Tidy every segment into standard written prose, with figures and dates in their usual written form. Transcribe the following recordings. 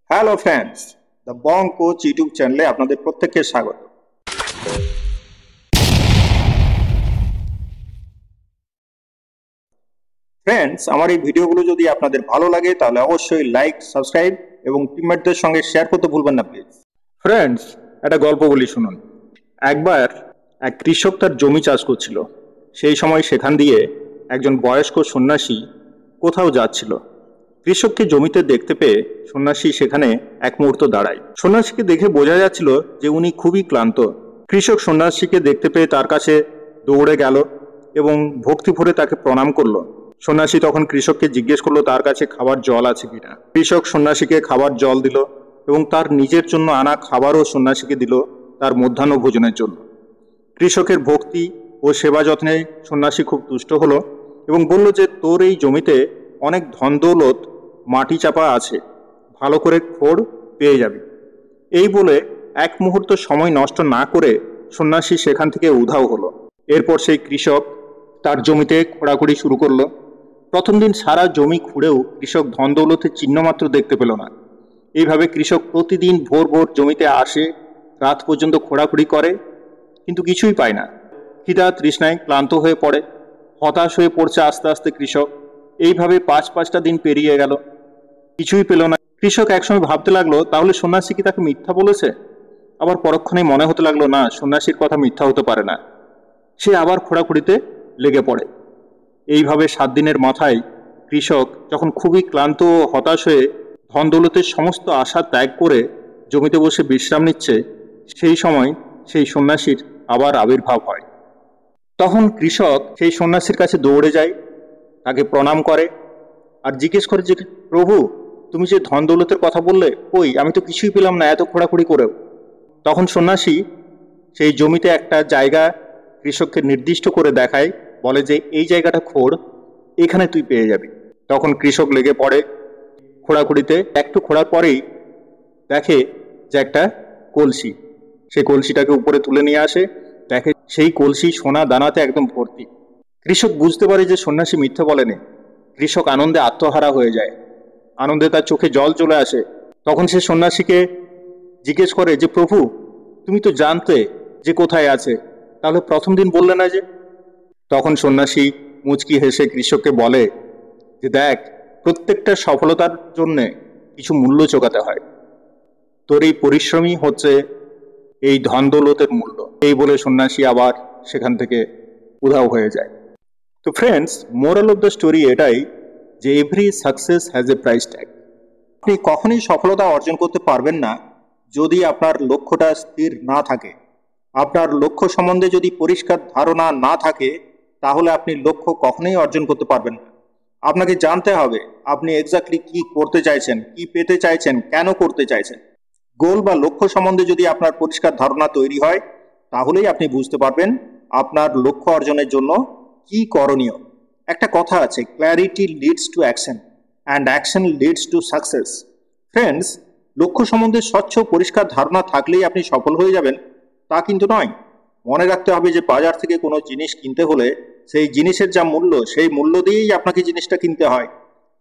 Hello friends, the Bong coach YouTube চ্যানেলে আপনাদের প্রত্যেককে স্বাগত। ফ্রেন্ডস, আমার এই ভিডিওগুলো যদি আপনাদের ভালো লাগে তাহলে অবশ্যই লাইক, সাবস্ক্রাইব এবং টিমমেটদের সঙ্গে শেয়ার করতে ভুলবেন না প্লিজ। ফ্রেন্ডস, একটা গল্প বলি শুনুন। একবার এক কৃষক তার জমি চাষ করছিল। সেই সময় সেখান দিয়ে একজন বয়স্ক সন্ন্যাসী কোথাও যাচ্ছিল। কৃষককে জমিতে দেখতে পেয়ে সন্ন্যাসী সেখানে এক মুহূর্ত দাঁড়ায়। সন্ন্যাসীকে দেখে বোঝা যাচ্ছিল যে উনি খুবই ক্লান্ত। কৃষক সন্ন্যাসীকে দেখতে পেয়ে তার কাছে দৌড়ে গেল এবং ভক্তি ভরে তাকে প্রণাম করলো। সন্ন্যাসী তখন কৃষককে জিজ্ঞেস করলো তার কাছে খাবার জল আছে কিনা। কৃষক সন্ন্যাসীকে খাবার জল দিল এবং তার নিজের জন্য আনা খাবারও সন্ন্যাসীকে দিল তার মধ্যাহ্ন ভোজনের জন্য। কৃষকের ভক্তি ও সেবা যত্নে সন্ন্যাসী খুব তুষ্ট হলো এবং বলল যে তোর এই জমিতে অনেক ধন দৌলত মাটি চাপা আছে, ভালো করে খোঁড় পেয়ে যাবি। এই বলে এক মুহূর্ত সময় নষ্ট না করে সন্ন্যাসী সেখান থেকে উধাও হলো। এরপর সেই কৃষক তার জমিতে খোঁড়াখুড়ি শুরু করলো। প্রথম দিন সারা জমি খুঁড়েও কৃষক ধন দৌলতের চিহ্নমাত্র দেখতে পেল না। এইভাবে কৃষক প্রতিদিন ভোর ভোর জমিতে আসে, রাত পর্যন্ত খোঁড়াখুড়ি করে, কিন্তু কিছুই পায় না। খিদা তৃষ্ণায় ক্লান্ত হয়ে পড়ে, হতাশ হয়ে পড়ছে আস্তে আস্তে কৃষক। এইভাবে পাঁচটা দিন পেরিয়ে গেল, কিছুই পেল না। কৃষক একসময় ভাবতে লাগলো তাহলে সন্ন্যাসী কি তাকে মিথ্যা বলেছে। আবার পরক্ষণে মনে হতে লাগলো না, সন্ন্যাসীর কথা মিথ্যা হতে পারে না। সে আবার খোঁড়াখুড়িতে লেগে পড়ে। এইভাবে 7 দিনের মাথায় কৃষক যখন খুবই ক্লান্ত ও হতাশ হয়ে ধন দৌলতের সমস্ত আশা ত্যাগ করে জমিতে বসে বিশ্রাম নিচ্ছে, সেই সময় সেই সন্ন্যাসীর আবার আবির্ভাব হয়। তখন কৃষক সেই সন্ন্যাসীর কাছে দৌড়ে যায়, তাকে প্রণাম করে আর জিজ্ঞেস করে যে প্রভু, তুমি যে ধন দৌলতের কথা বললে, কই, আমি তো কিছুই পেলাম না এত খোঁড়াখুড়ি করেও। তখন সন্ন্যাসী সেই জমিতে একটা জায়গা কৃষককে নির্দিষ্ট করে দেখায়, বলে যে এই জায়গাটা খোঁড়, এখানে তুই পেয়ে যাবি। তখন কৃষক লেগে পড়ে খোঁড়াখুড়িতে। একটু খোঁড়ার পরেই দেখে যে একটা কলসি। সেই কলসিটাকে উপরে তুলে নিয়ে আসে, দেখে সেই কলসি সোনা দানাতে একদম ভর্তি। কৃষক বুঝতে পারে যে সন্ন্যাসী মিথ্যে বলেনি। কৃষক আনন্দে আত্মহারা হয়ে যায়, আনন্দে তার চোখে জল চলে আসে। তখন সে সন্ন্যাসীকে জিজ্ঞেস করে যে প্রভু, তুমি তো জানতে যে কোথায় আছে, তাহলে প্রথম দিন বললে না যে। তখন সন্ন্যাসী মুচকি হেসে কৃষককে বলে যে দেখ, প্রত্যেকটা সফলতার জন্যে কিছু মূল্য চোকাতে হয়, তোর এই পরিশ্রমই হচ্ছে এই ধন দৌলতের মূল্য। এই বলে সন্ন্যাসী আবার সেখান থেকে উধাও হয়ে যায়। তো friends, moral of the story এটাই যে every success has a price tag. আপনি কখনোই সফলতা অর্জন করতে পারবেন না যদি আপনার লক্ষ্যটা স্থির না থাকে। আপনার লক্ষ্য সম্বন্ধে যদি পরিষ্কার ধারণা না থাকে তাহলে আপনি লক্ষ্য কখনোই অর্জন করতে পারবেন না। আপনাকে জানতে হবে আপনি এক্স্যাক্টলি কি করতে চাইছেন, কি পেতে চাইছেন, কেন করতে চাইছেন। গোল বা লক্ষ্য সম্বন্ধে যদি আপনার পরিষ্কার ধারণা তৈরি হয় তাহলেই আপনি বুঝতে পারবেন আপনার লক্ষ্য অর্জনের জন্য কি করণীয়। একটা কথা আছে, clarity leads to action and action leads to success. Friends, লক্ষ্য সম্বন্ধে স্বচ্ছ পরিষ্কার ধারণা থাকলেই আপনি সফল হয়ে যাবেন তা কিন্তু নয়। মনে রাখতে হবে যে বাজার থেকে কোনো জিনিস কিনতে হলে সেই জিনিসের যা মূল্য, সেই মূল্য দিয়েই আপনাকে জিনিসটা কিনতে হয়।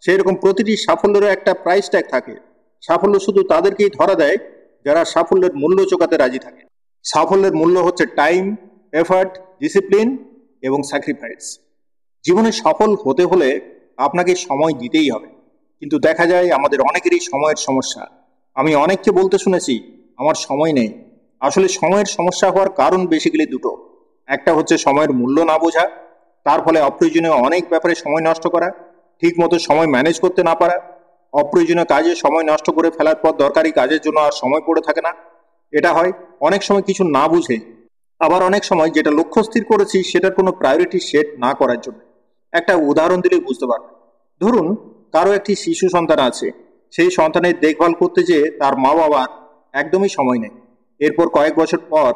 সেই রকম প্রতিটি সাফল্যেরও একটা প্রাইস ট্যাগ থাকে। সাফল্য শুধু তাদেরকেই ধরা দেয় যারা সাফল্যের মূল্য চোকাতে রাজি থাকে। সাফল্যের মূল্য হচ্ছে টাইম, এফার্ট, ডিসিপ্লিন এবং স্যাক্রিফাইস। জীবনে সফল হতে হলে আপনাকে সময় দিতেই হবে, কিন্তু দেখা যায় আমাদের অনেকেরই সময়ের সমস্যা। আমি অনেককে বলতে শুনেছি আমার সময় নেই। আসলে সময়ের সমস্যা হওয়ার কারণ বেসিক্যালি দুটো। একটা হচ্ছে সময়ের মূল্য না বোঝা, তার ফলে অপ্রয়োজনীয় অনেক ব্যাপারে সময় নষ্ট করা, ঠিক মতো সময় ম্যানেজ করতে না পারা, অপ্রয়োজনীয় কাজে সময় নষ্ট করে ফেলার পর দরকারি কাজের জন্য আর সময় পড়ে থাকে না। এটা হয় অনেক সময় কিছু না বুঝে, আবার অনেক সময় যেটা লক্ষ্য স্থির করেছি সেটার কোনো প্রায়োরিটি সেট না করার জন্য। একটা উদাহরণ দিলেই বুঝতে পারবেন। ধরুন কারো একটি শিশু সন্তান আছে, সেই সন্তানের দেখভাল করতে যেয়ে তার মা বাবার একদমই সময় নেই। এরপর কয়েক বছর পর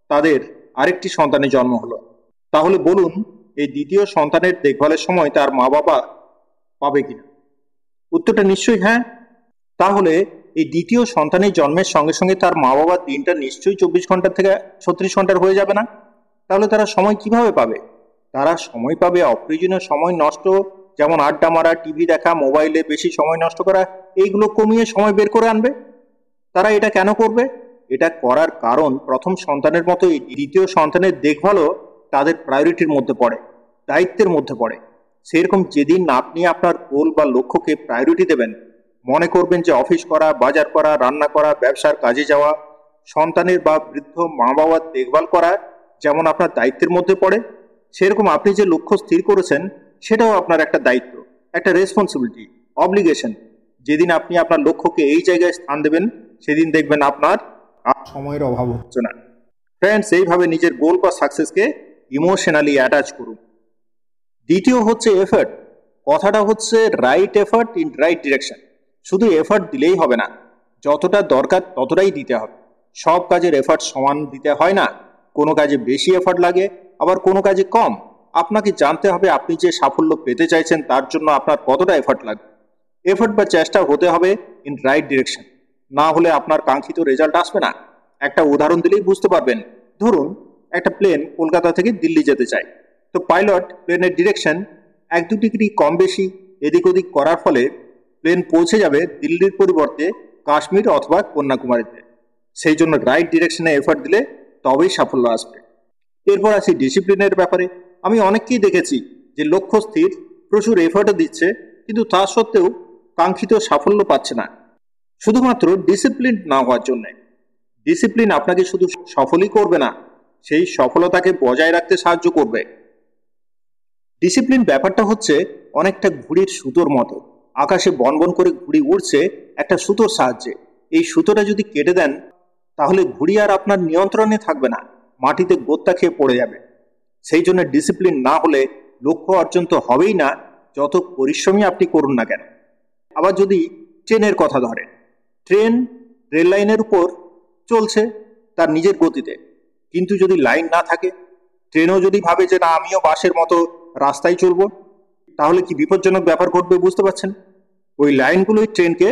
তাদের আরেকটি সন্তানের জন্ম হলো। তাহলে বলুন, এই দ্বিতীয় সন্তানের দেখভালের সময় তার মা বাবা পাবে কিনা? উত্তরটা নিশ্চয়ই হ্যাঁ। তাহলে এই দ্বিতীয় সন্তানের জন্মের সঙ্গে সঙ্গে তার মা বাবার দিনটা নিশ্চয়ই 24 ঘন্টা থেকে 36 ঘন্টার হয়ে যাবে না? তাহলে তারা সময় কিভাবে পাবে? তারা সময় পাবে অপ্রয়োজনীয় সময় নষ্ট যেমন আড্ডা মারা, টিভি দেখা, মোবাইলে বেশি সময় নষ্ট করা, এইগুলো কমিয়ে সময় বের করে আনবে। তারা এটা কেন করবে? এটা করার কারণ প্রথম সন্তানের মতোই দ্বিতীয় সন্তানের দেখভালও তাদের প্রায়োরিটির মধ্যে পড়ে, দায়িত্বের মধ্যে পড়ে। সেরকম যেদিন আপনি আপনার গোল বা লক্ষ্যকে প্রায়োরিটি দেবেন, মনে করবেন যে অফিস করা, বাজার করা, রান্না করা, ব্যবসার কাজে যাওয়া, সন্তানের বা বৃদ্ধ মা বাবার দেখভাল করা যেমন আপনার দায়িত্বের মধ্যে পড়ে, সেরকম আপনি যে লক্ষ্য স্থির করেছেন সেটাও আপনার একটা দায়িত্ব, একটা রেসপন্সিবিলিটি, অব্লিগেশন। যেদিন আপনি আপনার লক্ষ্যকে এই জায়গায় স্থান দেবেন, সেদিন দেখবেন আপনার আর সময়ের অভাব হচ্ছে না। ফ্রেন্ডস, এইভাবে নিজের গোল বা সাকসেসকে ইমোশনালি অ্যাটাচ করুন। দ্বিতীয় হচ্ছে এফর্ট। কথাটা হচ্ছে right effort in right direction. শুধু এফর্ট দিলেই হবে না, যতটা দরকার ততটাই দিতে হবে। সব কাজের এফর্ট সমান দিতে হয় না, কোনো কাজে বেশি এফর্ট লাগে, আবার কোনো কাজে কম। আপনাকে জানতে হবে আপনি যে সাফল্য পেতে চাইছেন তার জন্য আপনার কতটা এফর্ট লাগবে। এফর্ট বা চেষ্টা হতে হবে ইন রাইট ডিরেকশন, না হলে আপনার কাঙ্ক্ষিত রেজাল্ট আসবে না। একটা উদাহরণ দিলেই বুঝতে পারবেন। ধরুন একটা প্লেন কলকাতা থেকে দিল্লি যেতে চায়, তো পাইলট প্লেনের ডিরেকশন 1-2 ডিগ্রি কম বেশি এদিক ওদিক করার ফলে প্লেন পৌঁছে যাবে দিল্লির পরিবর্তে কাশ্মীর অথবা কন্যাকুমারীতে। সেই জন্য রাইট ডিরেকশনে এফর্ট দিলে তবেই সাফল্য আসবে। এরপর আসি ডিসিপ্লিনের ব্যাপারে। আমি অনেককেই দেখেছি যে লক্ষ্য স্থির, প্রচুর এফর্টও দিচ্ছে, কিন্তু তা সত্ত্বেও কাঙ্ক্ষিত সাফল্য পাচ্ছে না, শুধুমাত্র ডিসিপ্লিন না হওয়ার জন্য। ডিসিপ্লিন আপনাকে শুধু সফলই করবে না, সেই সফলতাকে বজায় রাখতে সাহায্য করবে। ডিসিপ্লিন ব্যাপারটা হচ্ছে অনেকটা ঘুড়ির সুতোর মতো। আকাশে বনবন করে ঘুড়ি উড়ছে একটা সুতোর সাহায্যে। এই সুতোটা যদি কেটে দেন, তাহলে ঘুড়ি আর আপনার নিয়ন্ত্রণে থাকবে না, মাটিতে গোত্তা খেয়ে পড়ে যাবে। সেই জন্য ডিসিপ্লিন না হলে লক্ষ্য অর্জন তো হবেই না, যত পরিশ্রমই আপনি করুন না কেন। আবার যদি ট্রেনের কথা ধরেন, ট্রেন রেল লাইনের উপর চলছে তার নিজের গতিতে, কিন্তু যদি লাইন না থাকে, ট্রেনও যদি ভাবে যে না আমিও বাসের মতো রাস্তায় চলবো, তাহলে কি বিপজ্জনক ব্যাপার ঘটবে বুঝতে পারছেন? ওই লাইনগুলোই ট্রেনকে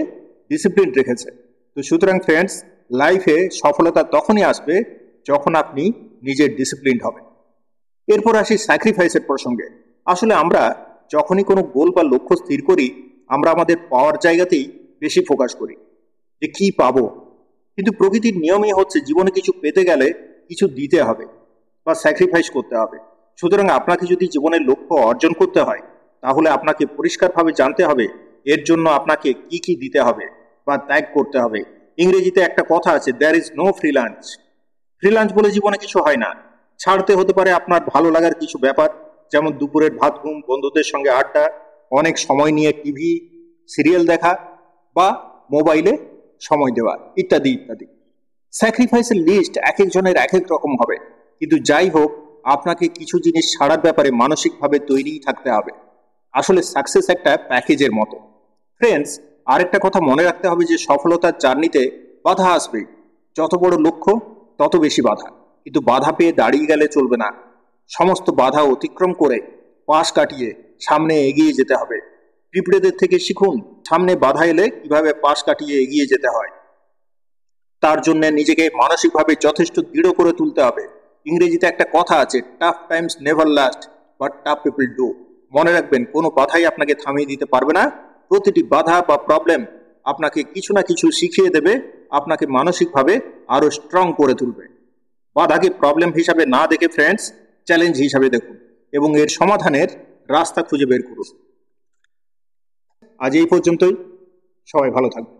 ডিসিপ্লিন রেখেছে। তো সুতরাং ফ্রেন্ডস, লাইফে সফলতা তখনই আসবে যখন আপনি নিজের ডিসিপ্লিন হবেন। এরপর আসি স্যাক্রিফাইসের প্রসঙ্গে। আসলে আমরা যখনই কোনো গোল বা লক্ষ্য স্থির করি, আমরা আমাদের পাওয়ার জায়গাতেই বেশি ফোকাস করি, যে কি পাবো। কিন্তু প্রকৃতির নিয়মই হচ্ছে জীবনে কিছু পেতে গেলে কিছু দিতে হবে বা স্যাক্রিফাইস করতে হবে। সুতরাং আপনাকে যদি জীবনের লক্ষ্য অর্জন করতে হয়, তাহলে আপনাকে পরিষ্কারভাবে জানতে হবে এর জন্য আপনাকে কি কি দিতে হবে বা ত্যাগ করতে হবে। ইংরেজিতে একটা কথা আছে, there is no free lunch. Free lunch বলে জীবনে কিছু হয় না। ছাড়তে হতে পারে আপনার ভালো লাগার কিছু ব্যাপার, যেমন দুপুরের ভাত ঘুম, বন্ধুদের সঙ্গে আড্ডা, অনেক সময় নিয়ে টিভি সিরিয়াল দেখা বা মোবাইলে সময় দেওয়া, ইত্যাদি ইত্যাদি। স্যাক্রিফাইসের লিস্ট এক একজনের এক এক রকম হবে, কিন্তু যাই হোক, আপনাকে কিছু জিনিস ছাড়ার ব্যাপারে মানসিকভাবে তৈরি থাকতে হবে। আসলে সাকসেস একটা প্যাকেজের মতো। ফ্রেন্ডস, আরেকটা কথা মনে রাখতে হবে যে সফলতার জার্নিতে বাধা আসবে। যত বড় লক্ষ্য তত বেশি বাধা, কিন্তু বাধা পেয়ে দাঁড়িয়ে গেলে চলবে না। সমস্ত বাধা অতিক্রম করে পাশ কাটিয়ে সামনে এগিয়ে যেতে হবে। পিঁপড়েদের থেকে শিখুন সামনে বাধা এলে কিভাবে পাশ কাটিয়ে এগিয়ে যেতে হয়। তার জন্য নিজেকে মানসিকভাবে যথেষ্ট দৃঢ় করে তুলতে হবে। ইংরেজিতে একটা কথা আছে, tough Times never last but tough people do. মনে রাখবেন, কোনো বাধাই আপনাকে থামিয়ে দিতে পারবে না। প্রতিটি বাধা বা প্রবলেম আপনাকে কিছু না কিছু শিখিয়ে দেবে, আপনাকে মানসিকভাবে আরো স্ট্রং করে তুলবে। বাধাকে প্রবলেম হিসাবে না দেখে ফ্রেন্ডস, চ্যালেঞ্জ হিসাবে দেখুন এবং এর সমাধানের রাস্তা খুঁজে বের করুন। আজ এই পর্যন্তই। সবাই ভালো থাকবেন।